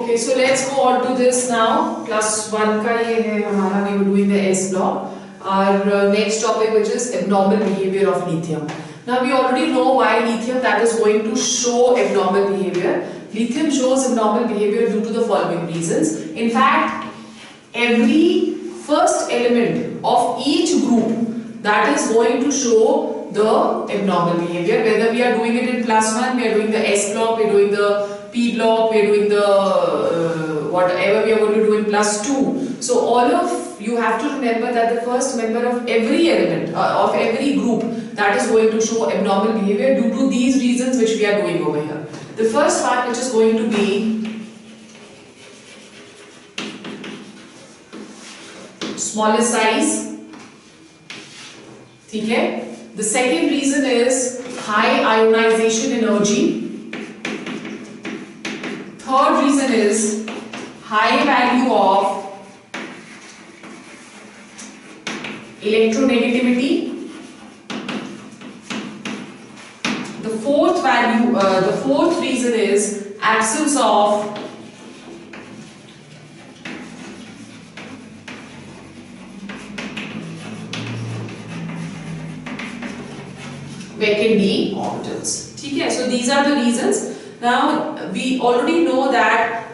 Okay, so let's go on to this now. Plus one का ये है हमारा, we were doing the S block. Our next topic, which is abnormal behavior of lithium. Now we already know why lithium that is going to show abnormal behavior. Lithium shows abnormal behavior due to the following reasons. In fact, every first element of each group that is going to show the abnormal behavior. Whether we are doing it in plus one, we are doing the S block, we are doing the P block, we are doing the whatever we are going to do in plus 2. So all of you have to remember that the first member of every element of every group that is going to show abnormal behavior due to these reasons which we are doing over here. The first one, which is going to be smaller size. ठीक है? The second reason is high ionization energy. Third reason is high value of electronegativity. The fourth reason is absence of vacant d orbitals. ठीक है? So these are the reasons. Now we already know that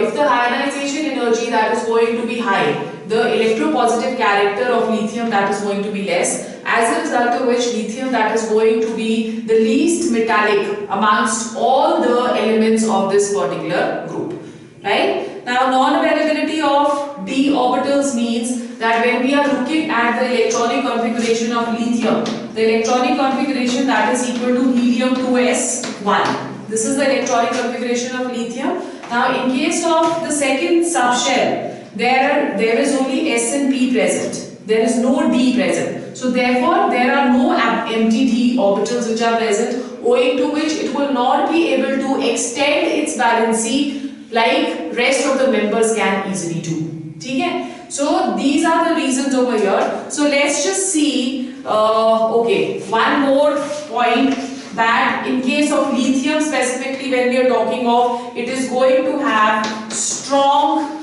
if the ionization energy that is going to be high, the electropositive character of lithium that is going to be less, as a result of which lithium that is going to be the least metallic amongst all the elements of this particular group. Right? Now non-availability of d orbitals means that when we are looking at the electronic configuration of lithium, the electronic configuration that is equal to helium 2s1. This is the electronic configuration of lithium. Now in case of the second subshell, there is only S and P present. There is no D present. So therefore there are no empty D orbitals which are present, owing to which it will not be able to extend its valency like rest of the members can easily do. ठीक है? So these are the reasons over here. So let's just see, okay, one more point, that in case of lithium specifically, when we are talking of, it is going to have strong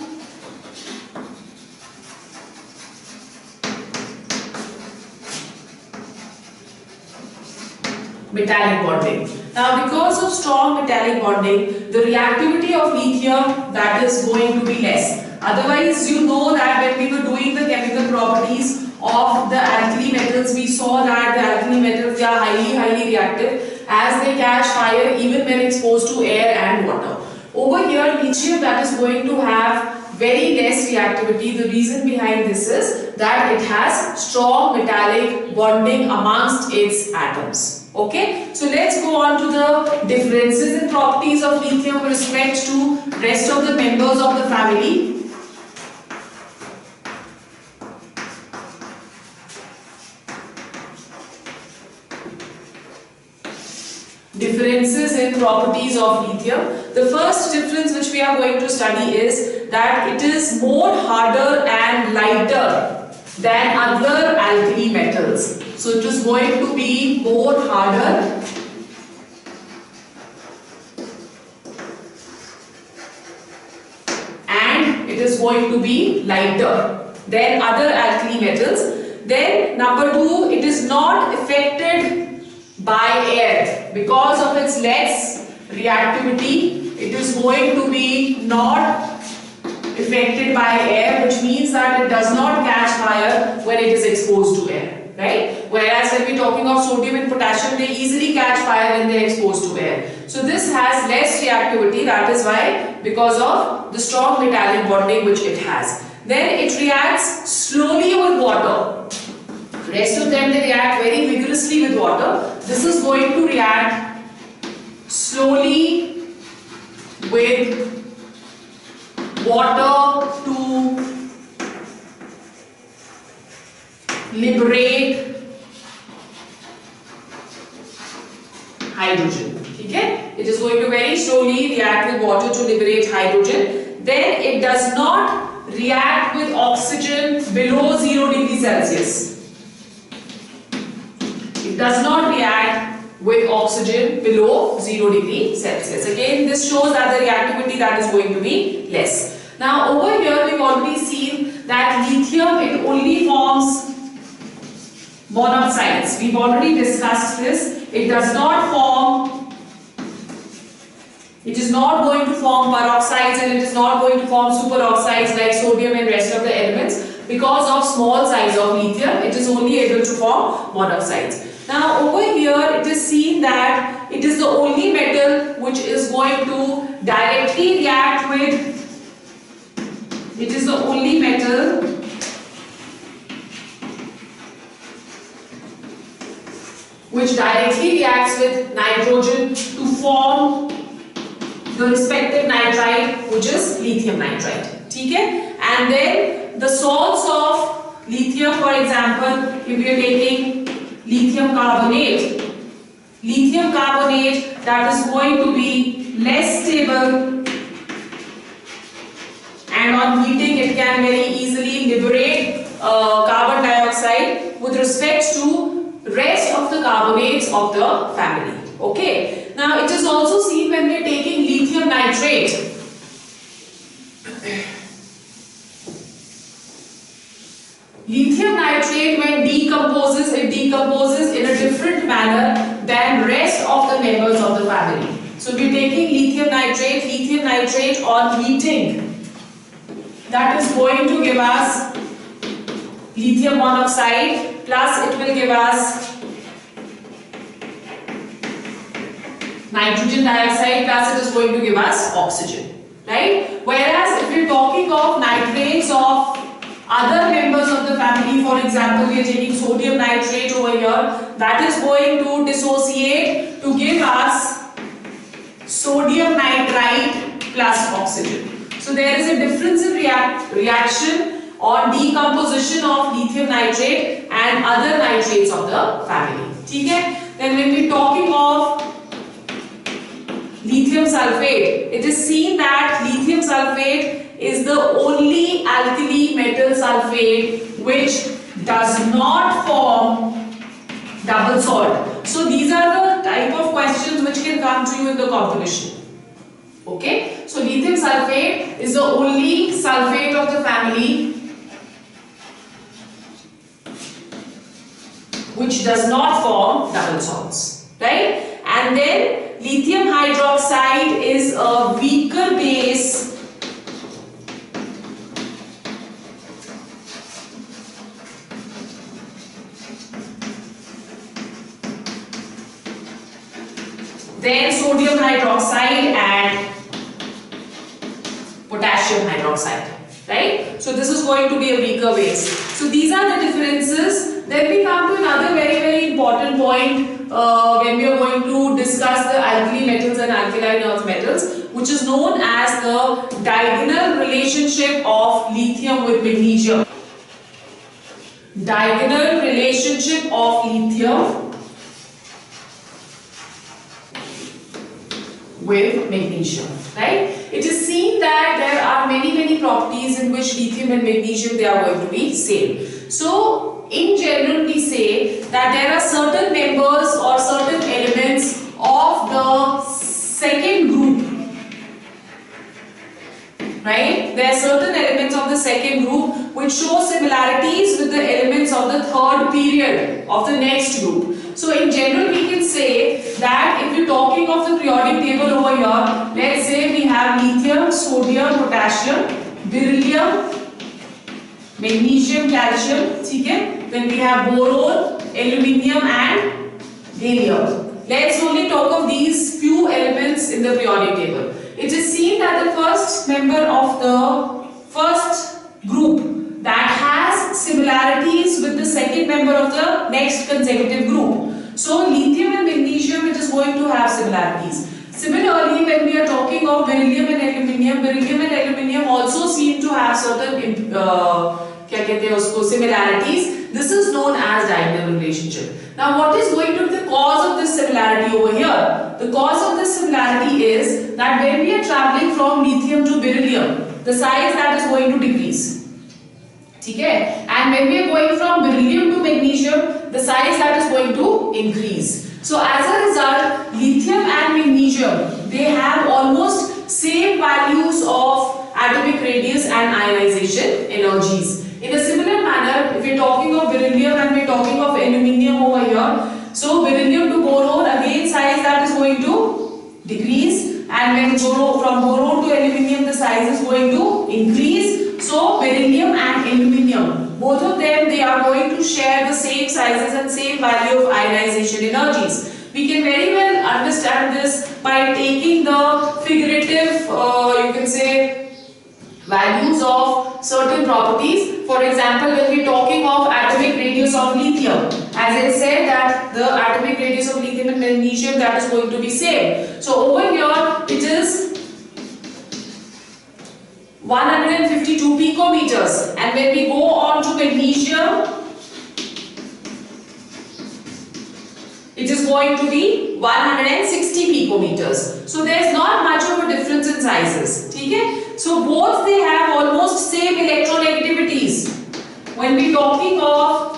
metallic bonding. Now because of strong metallic bonding, the reactivity of lithium that is going to be less. Otherwise, you know that when we were doing the chemical properties of the alkali metals, we saw that the alkali metals are highly reactive as they catch fire even when exposed to air and water. Over here, lithium that is going to have very less reactivity. The reason behind this is that it has strong metallic bonding amongst its atoms. Okay, so let's go on to the differences in properties of lithium with respect to rest of the members of the family. Differences in properties of lithium. The first difference which we are going to study is that it is more harder and lighter than other alkali metals. So it is going to be more harder and it is going to be lighter than other alkali metals. Then number 2, it is not affected by air because of its less reactivity. It is going to be not affected by air, which means that it does not catch fire when it is exposed to air, right? Whereas when we are talking of sodium and potassium, they easily catch fire when they are exposed to air. So this has less reactivity, that is why, because of the strong metallic bonding which it has. Then it reacts slowly with water. Rest of them, they react very vigorously with water. This is going to react slowly with water to liberate hydrogen. Okay? It is going to very slowly react with water to liberate hydrogen. Then it does not react with oxygen below 0 degrees Celsius. It does not react with oxygen below 0 degree Celsius. Again, this shows that the reactivity that is going to be less. Now over here we've already seen that lithium, it only forms monoxides. We've already discussed this. It does not form, it is not going to form peroxides, and it is not going to form superoxides like sodium and rest of the elements. Because of small size of lithium, it is only able to form monoxides. Now over here it is seen that it is the only metal which is going to directly react with, it is the only metal which directly reacts with nitrogen to form the respective nitride, which is lithium nitride. Okay? And then the salts of lithium, for example, if we are taking lithium carbonate that is going to be less stable, and on heating it can very easily liberate carbon dioxide with respect to rest of the carbonates of the family. Okay. Now it is also seen when we are taking lithium nitrate. Lithium nitrate, when decomposes, it decomposes in a different manner than rest of the members of the family. So we are taking lithium nitrate on heating, that is going to give us lithium monoxide, plus it will give us nitrogen dioxide, plus it is going to give us oxygen, right? Whereas if we are talking of nitrates of other members of the family, for example, we are taking sodium nitrate over here, that is going to dissociate to give us sodium nitrite plus oxygen. So there is a difference in reaction on decomposition of lithium nitrate and other nitrates of the family. Okay? Then when we are talking of lithium sulfate, it is seen that lithium sulfate is the only alkali metal sulfate which does not form double salt. So these are the type of questions which can come to you in the competition. Okay, so lithium sulfate is the only sulfate of the family which does not form double salts, right? And then lithium hydroxide is a weaker base then sodium hydroxide and potassium hydroxide, right? So this is going to be a weaker base. So these are the differences. Then we come to another very important point when we are going to discuss the alkali metals and alkaline earth metals, which is known as the diagonal relationship of lithium with magnesium. Diagonal relationship of lithium with magnesium, right? It is seen that there are many properties in which lithium and magnesium, they are going to be same. So in general we say that there are certain members or certain elements of the second group, right? There are certain elements of the second group which show similarities with the elements of the third period of the next group. So in general we can say that if you're talking of the periodic table over here, let's say we have lithium, sodium, potassium, beryllium, magnesium, calcium, okay? Then we have boron, aluminium and gallium. Let's only talk of these few elements in the periodic table. It is seen that the first member of the first group that has similarities with the second member of the next consecutive group. So lithium and magnesium, it is going to have similarities. Similarly, when we are talking of beryllium and aluminium also seem to have certain similarities. This is known as diagonal relationship. Now what is going to be the cause of this similarity over here? The cause of this similarity is that when we are traveling from lithium to beryllium, the size that is going to decrease. Okay? And when we are going from beryllium to magnesium, the size that is going to increase. So as a result, lithium and magnesium, they have almost same values of atomic radius and ionization energies. In a similar manner, if we're talking of beryllium and we're talking of aluminium over here, so beryllium to boron, again size that is going to decrease, and when from boron to aluminium the size is going to increase. So beryllium and aluminium, both of them, they are going to share the same sizes and same value of ionization energies. We can very well understand this by taking the figurative, you can say, values of certain properties. For example, when we are talking of atomic radius of lithium, as I said that the atomic radius of lithium and magnesium, that is going to be same. So over here it is 152 picometers, and when we go on to magnesium, it is going to be 160 picometers. So there is not much of a difference in sizes. Okay? So both they have almost same electronegativities. When we are talking of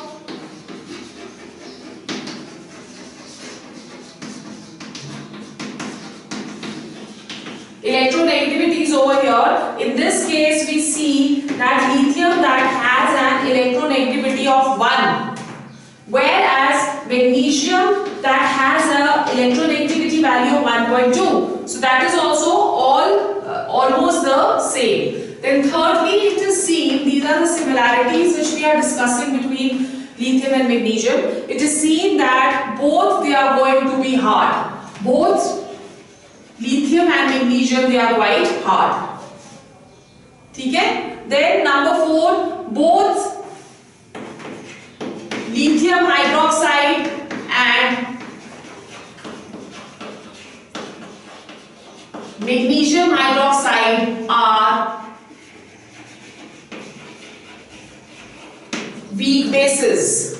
electronegativities over here, in this case we see that lithium that has an electronegativity of 1, whereas magnesium that has a electronegativity value of 1.2. So that is also almost the same. Then thirdly, it is seen, these are the similarities which we are discussing between lithium and magnesium. It is seen that both they are going to be hard. Both lithium and magnesium, they are quite hard. Okay? Then number 4, both lithium hydroxide and magnesium hydroxide are weak bases.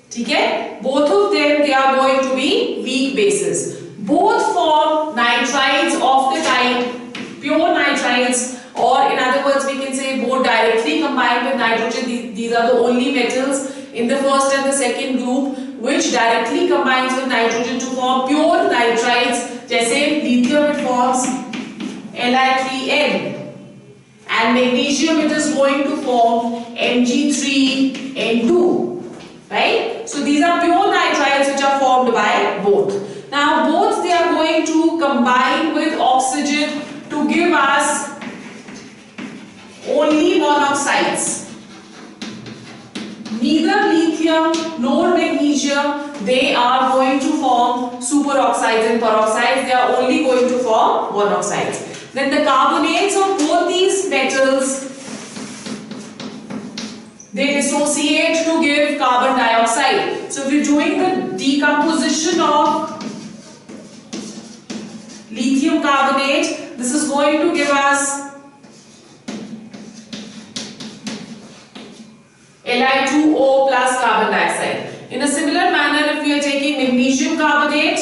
Okay? Both of them, they are going to be weak bases. Both form nitrides of the type pure nitrides, or in other words we can say both directly combined with nitrogen. These are the only metals in the first and the second group which directly combines with nitrogen to form pure nitrides. Jaise lithium it forms Li3n, and magnesium it is going to form Mg3n2, right? So these are pure nitrides which are formed by both. Now both they are going to combine with oxygen to give us only monoxides. Neither lithium nor magnesium, they are going to form superoxides and peroxides. They are only going to form monoxides. Then the carbonates of both these metals, they dissociate to give carbon dioxide. So if we are doing the decomposition of lithium carbonate, this is going to give us Li2O plus carbon dioxide. In a similar manner, if we are taking magnesium carbonate,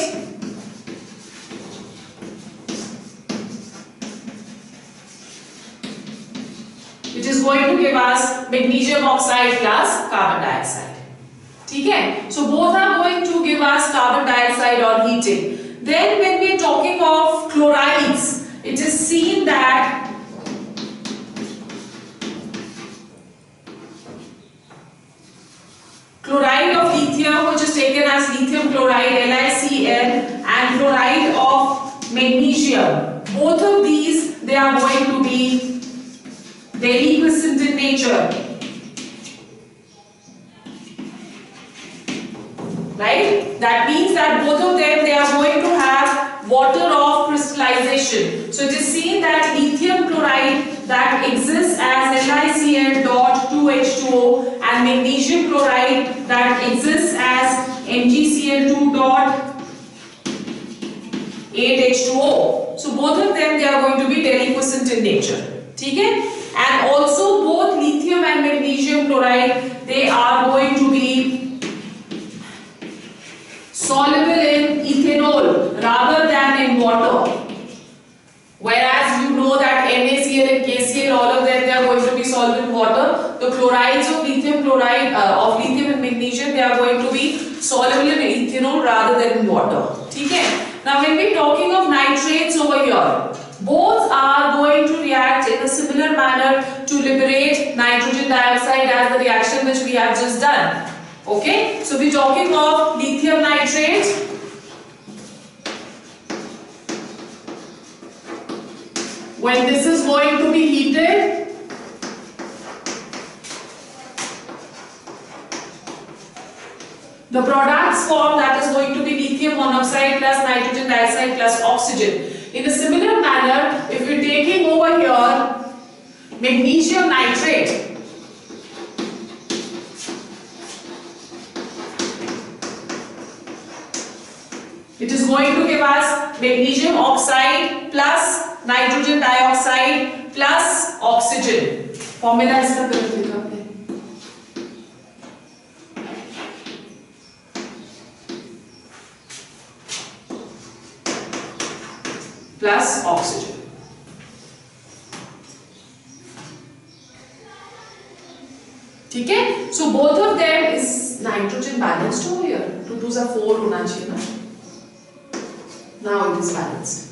it is going to give us magnesium oxide plus carbon dioxide. Okay? So both are going to give us carbon dioxide on heating. Then when we are talking of chlorides, it is seen that chloride of lithium, which is taken as lithium chloride LiCl, and chloride of magnesium, both of these, they are going to be deliquescent in nature, right? That means that both of them, they are going to have water of crystallization. So it is seen that lithium chloride that exists as LiCl.2H2O and magnesium chloride that exists as MgCl2.8H2O. So both of them, they are going to be deliquescent in nature. Okay? And also both lithium and magnesium chloride, they are going to be soluble in ethanol rather than in water. Whereas you know know that NaCl and KCl, all of them, they are going to be solved in water. The chlorides of lithium chloride, of lithium and magnesium, they are going to be soluble in ethanol rather than in water. Okay? Now when we are talking of nitrates over here, both are going to react in a similar manner to liberate nitrogen dioxide as the reaction which we have just done. Okay? So we are talking of lithium nitrate. When this is going to be heated, the products form, that is going to be lithium monoxide plus nitrogen dioxide plus oxygen. In a similar manner, if we are taking over here magnesium nitrate, it is going to give us magnesium oxide plus nitrogen dioxide plus oxygen. Formula इसका फिर लिखा आपने. Plus oxygen. ठीक है? So both of them is nitrogen balanced over here. 2 2s are 4 होना चाहिए ना. Now it is balanced.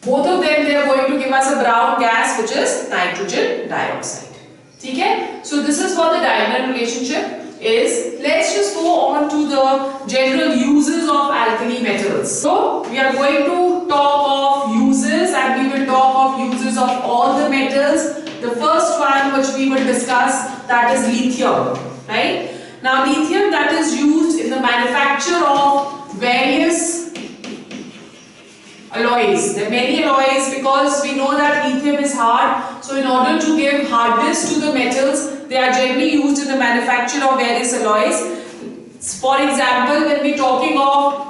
Both of them, they are going to give us a brown gas which is nitrogen dioxide. ठीक है? So this is what the diagonal relationship is. Let's just go on to the general uses of alkali metals. So we are going to talk of uses, and we will talk of uses of all the metals. The first one which we will discuss, that is lithium, right? Now lithium, that is used in the manufacture of various alloys. There are many alloys because we know that lithium is hard. So in order to give hardness to the metals, they are generally used in the manufacture of various alloys. For example, when we are talking of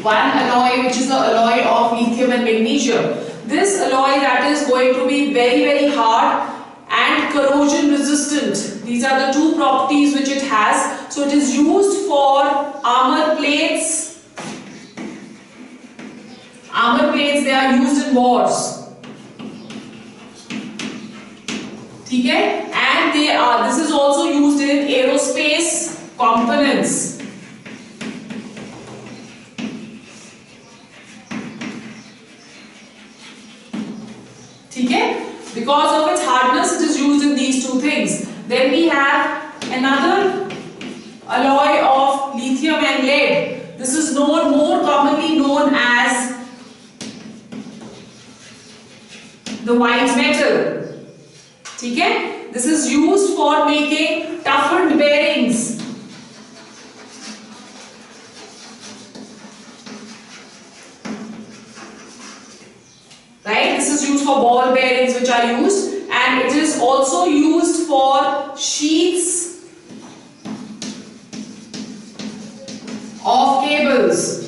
one alloy which is the alloy of lithium and magnesium, this alloy that is going to be very hard and corrosion resistant. These are the two properties which it has. So it is used for armor plates. Armor plates, they are used in wars. ठीक है? And they are, this is also used in aerospace components. ठीक है? Because of its hardness, it is used in these two things. Then we have another alloy of lithium and lead. This is more commonly known as the white metal. ठीक है? This is used for making toughened bearings. Right? This is used for ball bearings which are used, and it is also used for sheets of cables.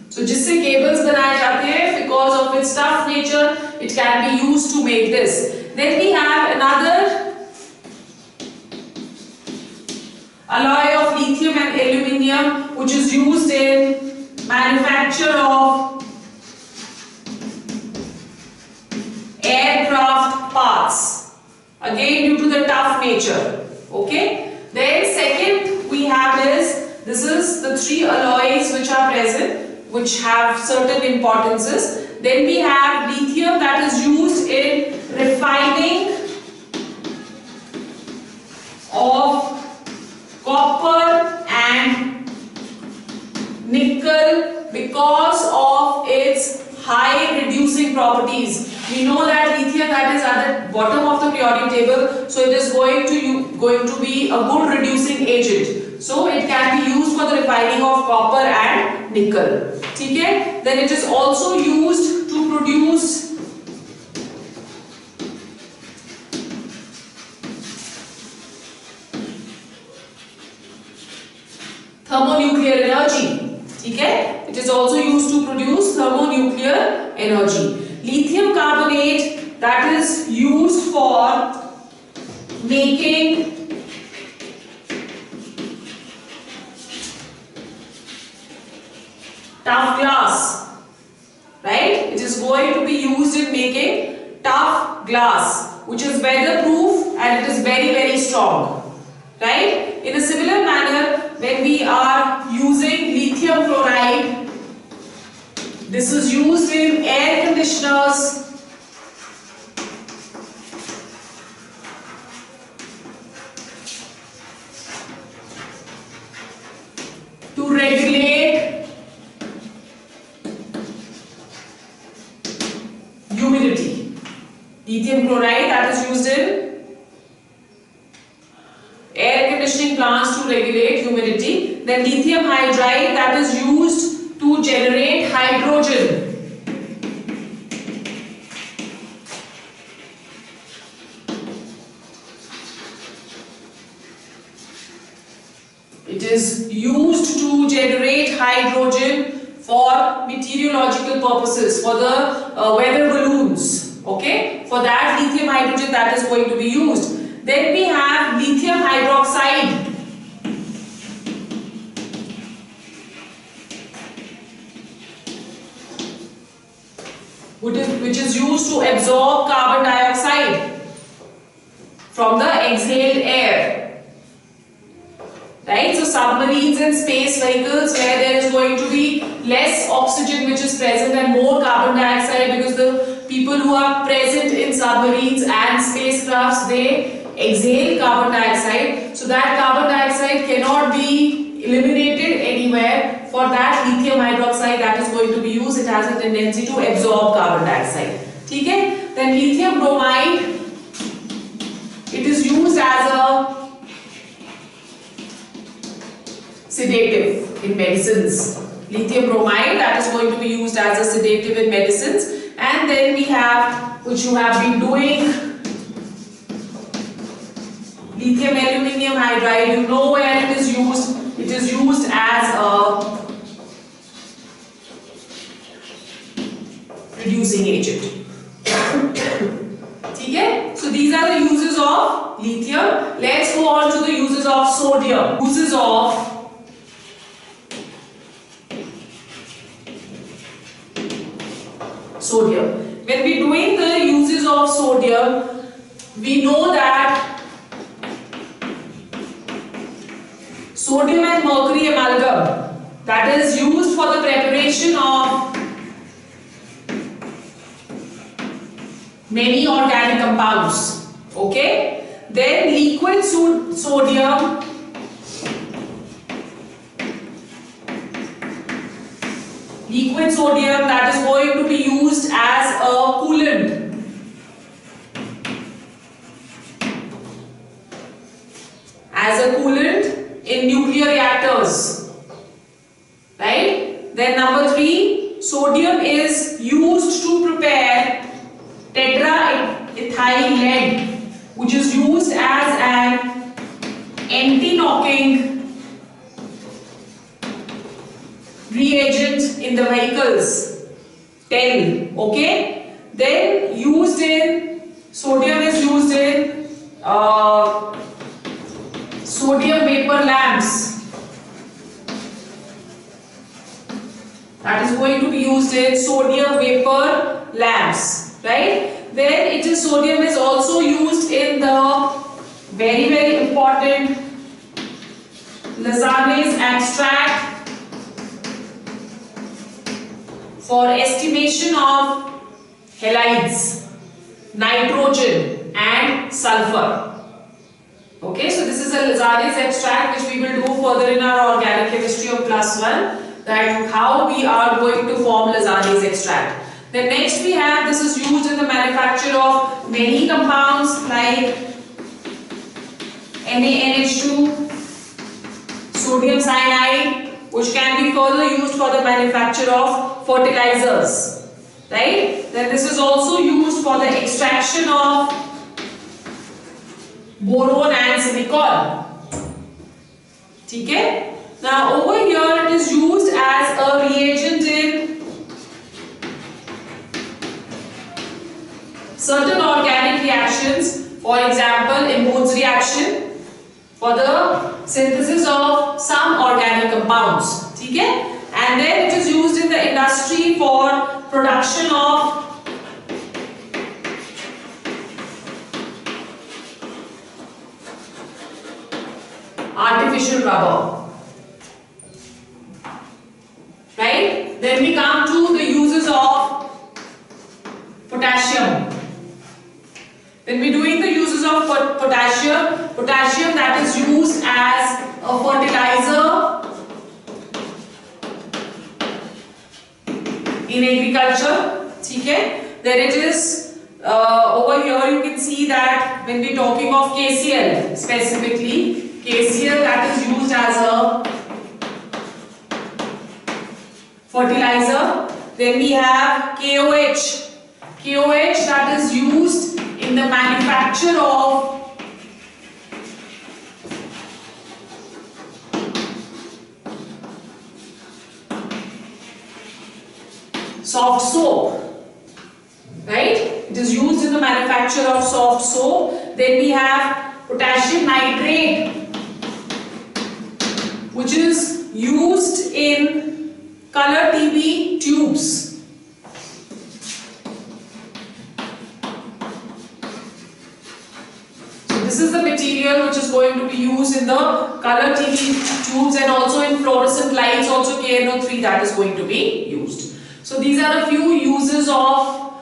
So जिससे cables बनाए जाते हैं, because of its tough nature, it can be used to make this. Then we have another alloy of lithium and aluminium which is used in manufacture of aircraft parts. Again, due to the tough nature. Okay. Then second we have is, this is the three alloys which are present, which have certain importances. Then we have lithium that is used in refining of copper and nickel because of its high reducing properties. We know that lithium, that is at the bottom of the periodic table, so it is going to be a good reducing agent. So it can be used for the refining of copper and nickel. ठीक है? Then it is also used to produce thermonuclear energy. ठीक है? It is also used to produce thermonuclear energy. Lithium carbonate, that is used for making tough glass, right? It is going to be used in making tough glass, which is weatherproof and it is very, very strong. Right? In a similar manner, when we are using lithium chloride, this is used in air conditioners, to regulate humidity. Lithium chloride that is used in air conditioning plants to regulate humidity. Then lithium hydride that is used to generate hydrogen. It is used to generate hydrogen for meteorological purposes, for the weather balloons. Okay, for that lithium hydrogen that is going to be used. Then we have lithium hydroxide. Which is used to absorb carbon dioxide from the exhaled air. Right, so submarines and space vehicles where there is going to be less oxygen which is present and more carbon dioxide, because the people who are present in submarines and spacecrafts, they exhale carbon dioxide. So that carbon dioxide cannot be eliminated anywhere. For that lithium hydroxide that is going to be used, it has a tendency to absorb carbon dioxide. Okay? Then lithium bromide, it is used as a sedative in medicines. Lithium bromide that is going to be used as a sedative in medicines. And then we have, which you have been doing, lithium aluminium hydride. You know where it is used. It is used as a reducing agent. Okay? So these are the uses of lithium. Let's go on to the uses of sodium. Uses of sodium. When we are doing the uses of sodium, we know that sodium and mercury amalgam that is used for the preparation of many organic compounds. Okay? Then liquid sodium that is going to be used as a coolant. As a coolant in nuclear reactors. Right? Then number 3, sodium is used to prepare tetraethyl lead, which is used as an anti-knocking reagent in the vehicles. 10. Okay? Then sodium is used in sodium vapor lamps. That is going to be used in sodium vapor lamps. Right? Then sodium is also used in the very, very important Lasane's extract for estimation of halides, nitrogen and sulfur. Okay, so this is a Lasane's extract which we will do further in our organic chemistry of +1, that how we are going to form Lasane's extract. Then next we have, this is used in the manufacture of many compounds like NaNH2, sodium cyanide, which can be further used for the manufacture of fertilizers. Right? Then this is also used for the extraction of boron and silicon. Okay? Now over here it is used as a reagent in certain organic reactions, for example Imows reaction, for the synthesis of some organic compounds. Okay? and then it is used in the industry for production of artificial rubber, right? Then we come to the uses of potassium. When we're doing the uses of potassium that is used as a fertilizer in agriculture, okay? Then it is over here you can see that when we're talking of KCl specifically, KCl that is used as a fertilizer. Then we have KOH. KOH that is used in the manufacture of soft soap, right? It is used in the manufacture of soft soap. Then we have potassium nitrate, which is used in color TV tubes. So this is the material which is going to be used in the color TV tubes, and also in fluorescent lights also KNO3 that is going to be used. So these are a few uses of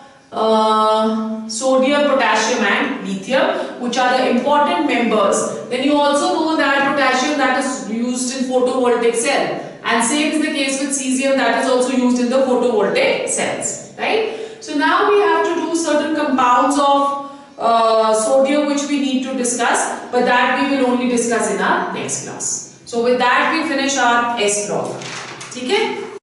sodium, potassium and lithium, which are the important members. Then you also know that potassium that is used in photovoltaic cell, and same is the case with cesium that is also used in the photovoltaic cells, right? So now we have to do certain compounds of sodium which we need to discuss, but that we will only discuss in our next class. So with that we finish our S block. Okay?